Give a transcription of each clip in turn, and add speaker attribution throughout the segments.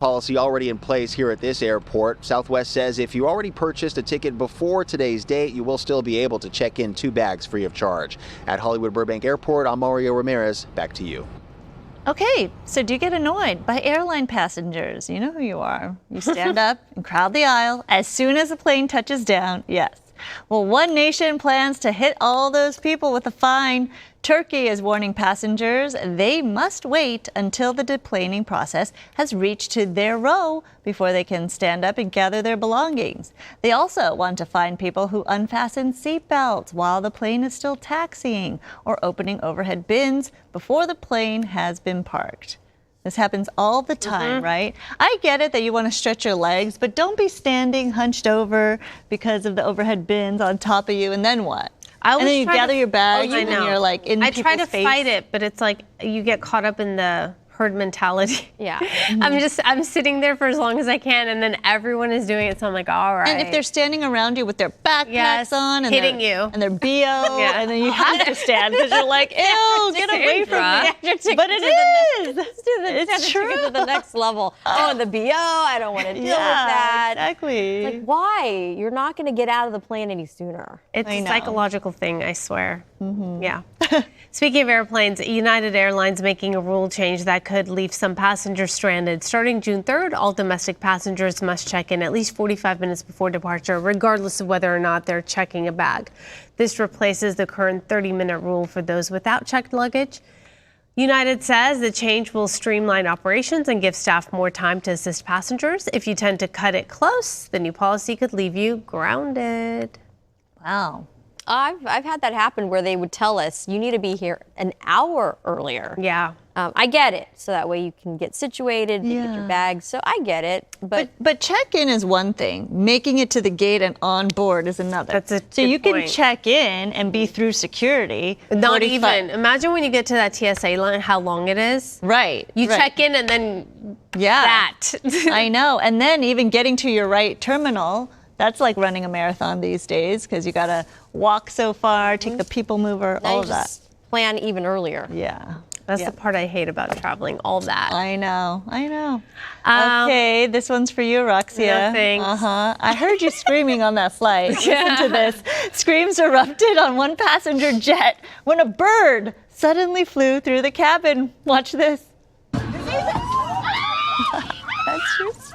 Speaker 1: Policy already in place here at this airport. Southwest says if you already purchased a ticket before today's date, you will still be able to check in 2 bags free of charge. At Hollywood Burbank Airport, I'm Mario Ramirez. Back to you.
Speaker 2: Okay, so do you get annoyed by airline passengers? You know who you are. You stand up and crowd the aisle as soon as the plane touches down. Yes. Well, One Nation plans to hit all those people with a fine. Turkey is warning passengers they must wait until the deplaning process has reached to their row before they can stand up and gather their belongings. They also want to fine people who unfasten seatbelts while the plane is still taxiing or opening overhead bins before the plane has been parked. This happens all the time, right? I get it that you want to stretch your legs, but don't be standing hunched over because of the overhead bins on top of you, and then what? And then you gather your bags and you're like in people's face.
Speaker 3: I try to fight it, but it's like you get caught up in the herd mentality.
Speaker 4: Yeah.
Speaker 3: I'm sitting there for as long as I can, and then everyone is doing it, so I'm like, all right.
Speaker 2: And if they're standing around you with their backpacks on and
Speaker 3: hitting you
Speaker 2: and their BO, and then you have to stand because you're like, ew, get away from me. But it is.
Speaker 4: It's true. To get to the next level. Oh, the BO, I don't want to deal with that.
Speaker 2: Exactly.
Speaker 4: Like, why? You're not going to get out of the plane any sooner.
Speaker 3: It's a psychological thing, I swear. Yeah. Speaking of airplanes, United Airlines making a rule change that could leave some passengers stranded. Starting June 3rd, all domestic passengers must check in at least 45 minutes before departure, regardless of whether or not they're checking a bag. This replaces the current 30-minute rule for those without checked luggage. United says the change will streamline operations and give staff more time to assist passengers. If you tend to cut it close, the new policy could leave you grounded.
Speaker 2: Wow.
Speaker 4: I've had that happen where they would tell us you need to be here an hour earlier.
Speaker 3: Yeah.
Speaker 4: I get it. So that way you can get situated, get your bags. So I get it.
Speaker 2: But check-in is one thing. Making it to the gate and on board is another.
Speaker 3: That's a
Speaker 2: So you
Speaker 3: good
Speaker 2: can
Speaker 3: point.
Speaker 2: check in and be through security.
Speaker 3: Not even. Imagine when you get to that TSA line, how long it is.
Speaker 2: Right.
Speaker 3: You check in and then that.
Speaker 2: I know. And then even getting to your right terminal, that's like running a marathon these days because you got to walk so far, take the people mover, all of that.
Speaker 4: Just plan even earlier.
Speaker 2: Yeah.
Speaker 3: That's the part I hate about traveling, all that.
Speaker 2: I know. Okay, this one's for you, Roxia.
Speaker 3: No, thanks.
Speaker 2: I heard you screaming on that flight. Listen to this. Screams erupted on one passenger jet when a bird suddenly flew through the cabin. Watch this. That's just...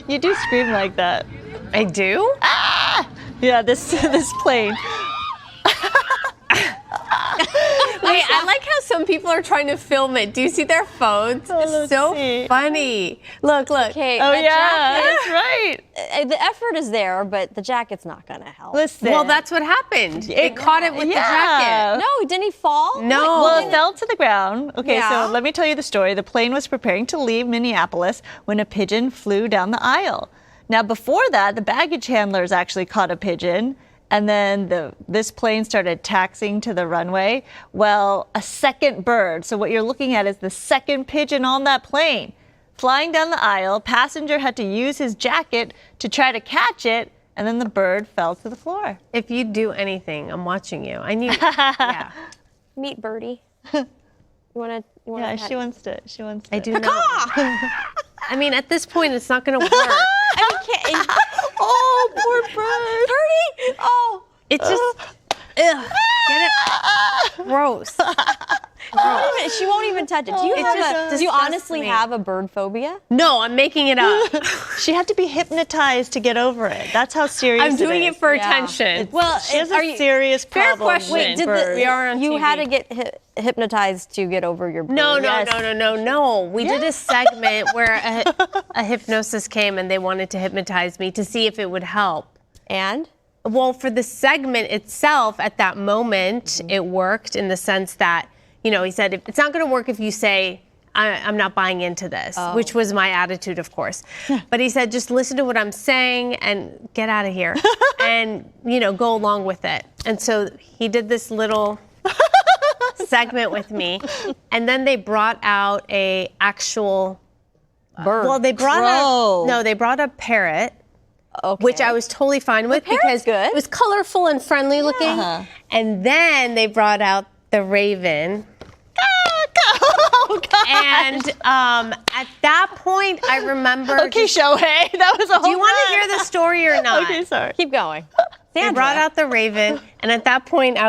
Speaker 2: You do scream like that.
Speaker 3: I do?
Speaker 2: Ah! Yeah, this plane.
Speaker 3: Wait, I like how some people are trying to film it. Do you see their phones? It's so funny. Look.
Speaker 4: Okay,
Speaker 2: Oh, yeah, that's right.
Speaker 4: The effort is there, but the jacket's not going to help.
Speaker 2: Listen.
Speaker 3: Well, that's what happened. It caught it with the jacket.
Speaker 4: No, didn't he fall?
Speaker 3: No.
Speaker 2: Well, it fell to the ground. Okay,
Speaker 4: Yeah.
Speaker 2: so let me tell you the story. The plane was preparing to leave Minneapolis when a pigeon flew down the aisle. Now, before that, the baggage handlers actually caught a pigeon, and then this plane started taxiing to the runway. Well, a second bird, so what you're looking at is the second pigeon on that plane. Flying down the aisle, passenger had to use his jacket to try to catch it, and then the bird fell to the floor.
Speaker 3: If you do anything, I'm watching you. I need. Yeah.
Speaker 4: Meet Birdie. You want to?
Speaker 2: Yeah, she wants to.
Speaker 3: I do not. I mean, at this point, it's not going to work.
Speaker 2: Oh, poor bird.
Speaker 4: Birdie! Oh.
Speaker 3: It's just. Ugh. Get it? Gross.
Speaker 4: She won't even touch it. Do you honestly have a bird phobia?
Speaker 3: No, I'm making it up.
Speaker 2: She had to be hypnotized to get over it. That's how serious
Speaker 3: I'm doing it for
Speaker 4: Yeah.
Speaker 3: attention.
Speaker 4: Well,
Speaker 2: She has a serious
Speaker 3: Fair
Speaker 2: problem.
Speaker 3: question.
Speaker 2: with
Speaker 4: Wait, did
Speaker 2: birds.
Speaker 3: We are on
Speaker 4: you
Speaker 3: TV.
Speaker 4: had to get hypnotized to get over your bird?
Speaker 3: No.
Speaker 2: Yes.
Speaker 3: We did a segment where a hypnosis came and they wanted to hypnotize me to see if it would help.
Speaker 4: And?
Speaker 3: Well, for the segment itself, at that moment, it worked in the sense that, he said, it's not going to work if you say, I'm not buying into this, which was my attitude, of course. But he said, just listen to what I'm saying and get out of here and, go along with it. And so he did this little segment with me. And then they brought out a actual
Speaker 4: Bird.
Speaker 3: Well, they brought they brought a parrot.
Speaker 4: Okay.
Speaker 3: Which I was totally fine with because
Speaker 4: good.
Speaker 3: it was colorful and friendly looking. And then they brought out the raven.
Speaker 2: Oh, God.
Speaker 3: And at that point, I remember.
Speaker 2: Okay, Shohei, that was a whole
Speaker 3: Do you want to hear the story or not?
Speaker 2: Okay, sorry.
Speaker 4: Keep going.
Speaker 3: They brought out the Raven, and at that point, I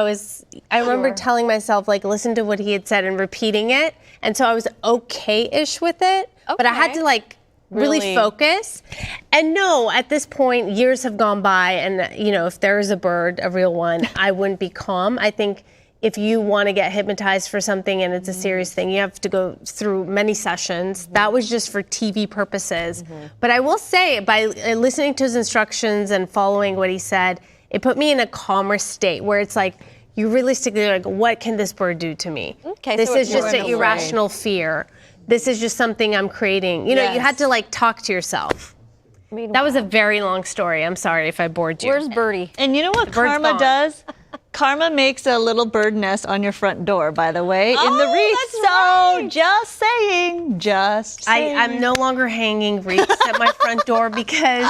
Speaker 3: remember telling myself, like, listen to what he had said and repeating it. And so I was okay-ish with it, but I had to, like, really focus. And no, at this point, years have gone by, and, you know, if there is a bird, a real one, I wouldn't be calm. I think if you want to get hypnotized for something and it's a serious thing, you have to go through many sessions. That was just for TV purposes. But I will say, by listening to his instructions and following what he said, it put me in a calmer state where it's like, you realistically like, what can this bird do to me?
Speaker 4: Okay,
Speaker 3: this
Speaker 4: so
Speaker 3: is just an irrational fear. This is just something I'm creating. You know, you had to like talk to yourself. That was a very long story. I'm sorry if I bored you.
Speaker 4: Where's Birdie?
Speaker 2: And you know what karma does? Karma makes a little bird nest on your front door, by the way, in the wreath. So just saying.
Speaker 3: I'm no longer hanging wreaths at my front door because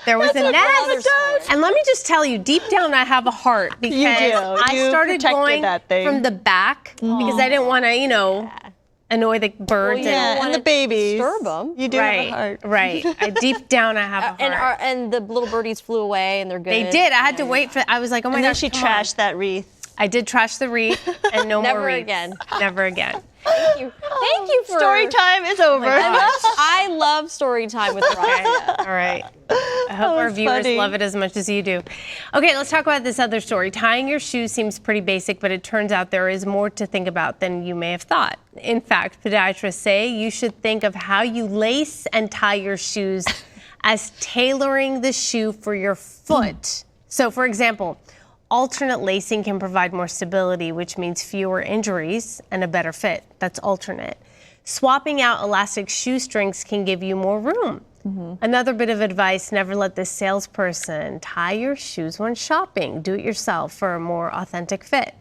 Speaker 3: there was a nest. And let me just tell you, deep down I have a heart because I started going from the back because I didn't want to, you know, annoy the birds
Speaker 2: and the babies.
Speaker 4: Disturb them.
Speaker 2: You do have a heart.
Speaker 3: Right. Deep down I have a heart.
Speaker 4: And the little birdies flew away and they're good.
Speaker 3: They did. I had to wait for. I was like, oh my gosh.
Speaker 2: And then she trashed that wreath.
Speaker 3: I did trash the wreath and no more wreaths.
Speaker 4: Never again.
Speaker 3: Never again.
Speaker 4: Thank you. Thank you for
Speaker 2: Story time is over.
Speaker 4: I love story time with Ryan.
Speaker 3: All right. I hope our viewers love it as much as you do. Okay, let's talk about this other story. Tying your shoes seems pretty basic, but it turns out there is more to think about than you may have thought. In fact, podiatrists say you should think of how you lace and tie your shoes as tailoring the shoe for your foot. So, for example, alternate lacing can provide more stability, which means fewer injuries and a better fit. That's alternate. Swapping out elastic shoestrings can give you more room. Another bit of advice, never let the salesperson tie your shoes when shopping. Do it yourself for a more authentic fit.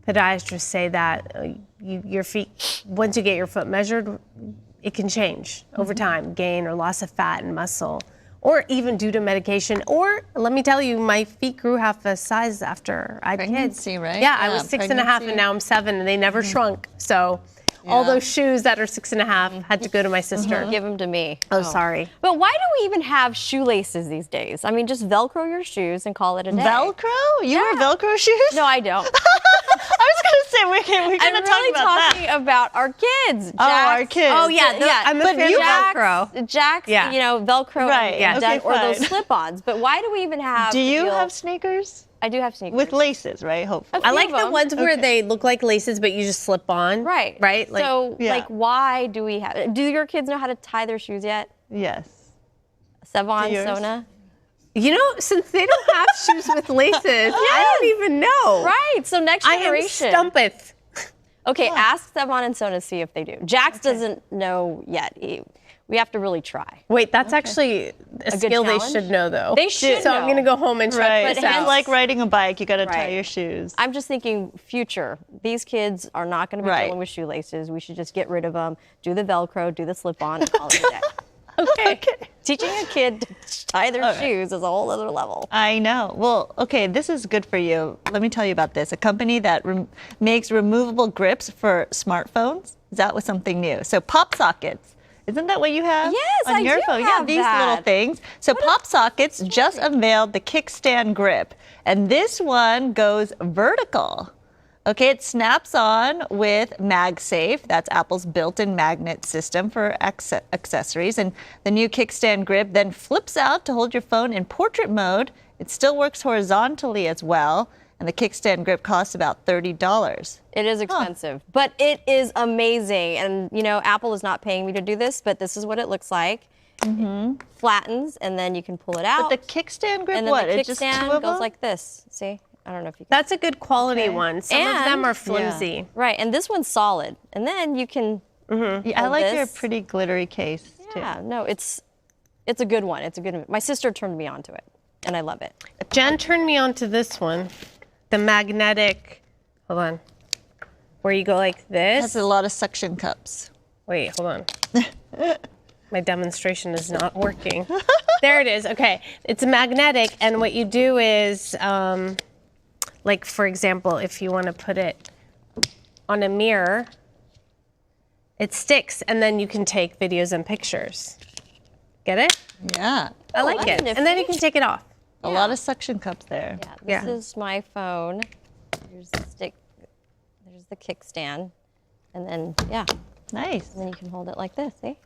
Speaker 3: Podiatrists say that your feet, once you get your foot measured, it can change over time, gain or loss of fat and muscle, or even due to medication. Or let me tell you, my feet grew half a size after I had kids.
Speaker 2: Pregnancy, right?
Speaker 3: Yeah, I was 6.5 and now I'm 7 and they never shrunk. So all those shoes that are 6.5 had to go to my sister.
Speaker 4: Give them to me.
Speaker 3: Oh, sorry.
Speaker 4: But why do we even have shoelaces these days? I mean, just Velcro your shoes and call it a day.
Speaker 2: Velcro? You wear Velcro shoes?
Speaker 4: No, I don't.
Speaker 2: I was going to say, we're going to talk about that.
Speaker 4: I'm really talking about our kids.
Speaker 2: Our kids.
Speaker 3: Oh, yeah. I'm a fan of Velcro.
Speaker 4: Jack's, you know, Velcro.
Speaker 2: Right.
Speaker 3: Yeah.
Speaker 2: Okay,
Speaker 4: or those slip-ons. But why do we even have...
Speaker 2: Do you have sneakers?
Speaker 4: I do have sneakers.
Speaker 2: With laces, right? Hopefully.
Speaker 3: I like the ones where they look like laces, but you just slip on.
Speaker 4: Right.
Speaker 3: Right?
Speaker 4: Like, so, like, why do we have... Do your kids know how to tie their shoes yet?
Speaker 2: Yes.
Speaker 4: Sevon, Sona?
Speaker 3: You know, since they don't have shoes with laces, I don't even know.
Speaker 4: Right. So next generation.
Speaker 3: I am stumpeth.
Speaker 4: Okay, ask Sevon and Sona to see if they do. Jax doesn't know yet. We have to really try.
Speaker 3: Wait, that's actually a skill they should know, though.
Speaker 4: They should
Speaker 3: So
Speaker 4: know.
Speaker 3: I'm going to go home and try this out.
Speaker 2: It's like riding a bike. You got to tie your shoes.
Speaker 4: I'm just thinking future. These kids are not going to be dealing with shoelaces. We should just get rid of them, do the Velcro, do the slip-on, and call it a day.
Speaker 3: Okay.
Speaker 4: Teaching a kid to tie their shoes is a whole other level.
Speaker 2: I know. Well, okay, this is good for you. Let me tell you about this. A company that makes removable grips for smartphones. Is that was something new? So pop sockets. Isn't that what you have on your phone? Yeah, these little things. So pop sockets just unveiled the kickstand grip, and this one goes vertical. Okay, it snaps on with MagSafe. That's Apple's built-in magnet system for accessories. And the new kickstand grip then flips out to hold your phone in portrait mode. It still works horizontally as well. And the kickstand grip costs about $30.
Speaker 4: It is expensive, but it is amazing. And, you know, Apple is not paying me to do this, but this is what it looks like. It flattens, and then you can pull it out.
Speaker 2: But the kickstand grip,
Speaker 4: and then the kickstand goes like this. See? I don't know if you can.
Speaker 3: That's a good quality one. Some of them are flimsy.
Speaker 4: Yeah. Right, and this one's solid. And then you can
Speaker 2: I like your pretty glittery case, too.
Speaker 4: Yeah, no, it's a good one. It's a good one. My sister turned me on to it, and I love it.
Speaker 3: Jen turned me on to this one. The magnetic, hold on, where you go like this.
Speaker 2: It has a lot of suction cups.
Speaker 3: Wait, hold on. My demonstration is not working. There it is. Okay, it's magnetic, and what you do is, like for example, if you want to put it on a mirror, It sticks, and then you can take videos and pictures. Get it?
Speaker 2: Yeah.
Speaker 3: I like
Speaker 4: that's
Speaker 3: it. And then you can take it off.
Speaker 2: A lot of suction cups there.
Speaker 4: Yeah, this is my phone. Here's the stick. There's the kickstand. And then,
Speaker 2: Nice.
Speaker 4: and then you can hold it like this, see?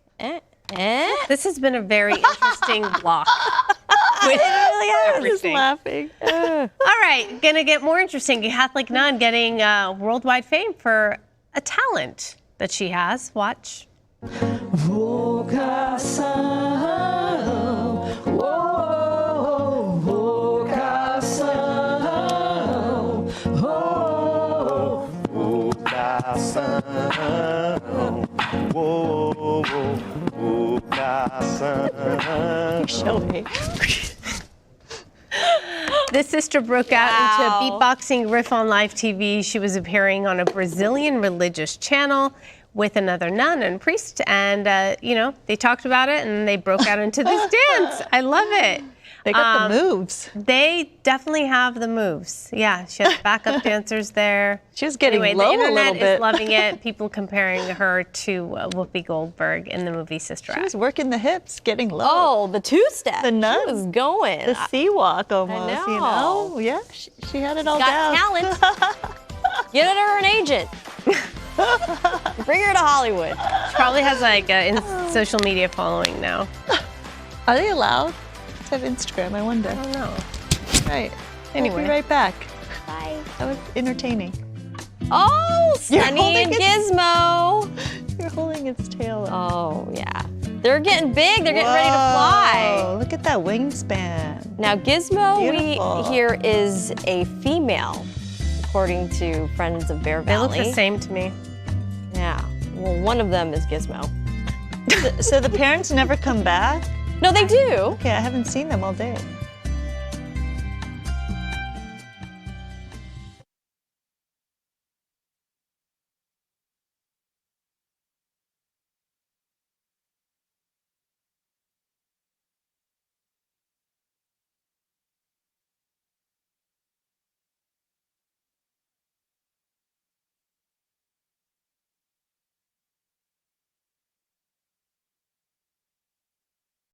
Speaker 3: This has been a very interesting walk. With everything.
Speaker 2: Laughing.
Speaker 3: All right, gonna get more interesting. Catholic nun getting worldwide fame for a talent that she has. Watch.
Speaker 2: Show me.
Speaker 3: This sister broke out into a beatboxing riff on live TV. She was appearing on a Brazilian religious channel with another nun and priest, and they talked about it, and they broke out into this dance. I love it.
Speaker 2: They got the moves.
Speaker 3: They definitely have the moves. Yeah, she has backup dancers there.
Speaker 2: She was getting
Speaker 3: anyway,
Speaker 2: low
Speaker 3: the internet
Speaker 2: a little bit.
Speaker 3: is loving it. People comparing her to Whoopi Goldberg in the movie Sister
Speaker 2: She
Speaker 3: Act.
Speaker 2: was working the hips, getting low.
Speaker 4: Oh, the two-step.
Speaker 2: The nun.
Speaker 4: She was going.
Speaker 2: The sea walk almost, you know?
Speaker 4: know.
Speaker 2: Yeah, she had it all
Speaker 4: Got
Speaker 2: down.
Speaker 4: talent. Get her an agent. Bring her to Hollywood.
Speaker 3: She probably has like a social media following now.
Speaker 2: Are they allowed to have Instagram? I wonder.
Speaker 3: I don't know.
Speaker 2: Right.
Speaker 3: Anyway.
Speaker 2: We'll be right back.
Speaker 4: Bye.
Speaker 2: That was entertaining.
Speaker 4: Oh, Sunny
Speaker 2: holding
Speaker 4: and
Speaker 2: it.
Speaker 4: Gizmo.
Speaker 2: You're holding its tail up.
Speaker 4: Oh, yeah. They're getting big. They're getting ready to fly.
Speaker 2: Whoa, look at that wingspan.
Speaker 4: Now, Gizmo,
Speaker 2: Beautiful.
Speaker 4: we hear, is a female, according to Friends of Bear
Speaker 3: They
Speaker 4: Valley.
Speaker 3: look the same to me.
Speaker 4: Yeah. Well, one of them is Gizmo.
Speaker 2: So the parents never come back?
Speaker 4: No, they do.
Speaker 2: Okay, I haven't seen them all day.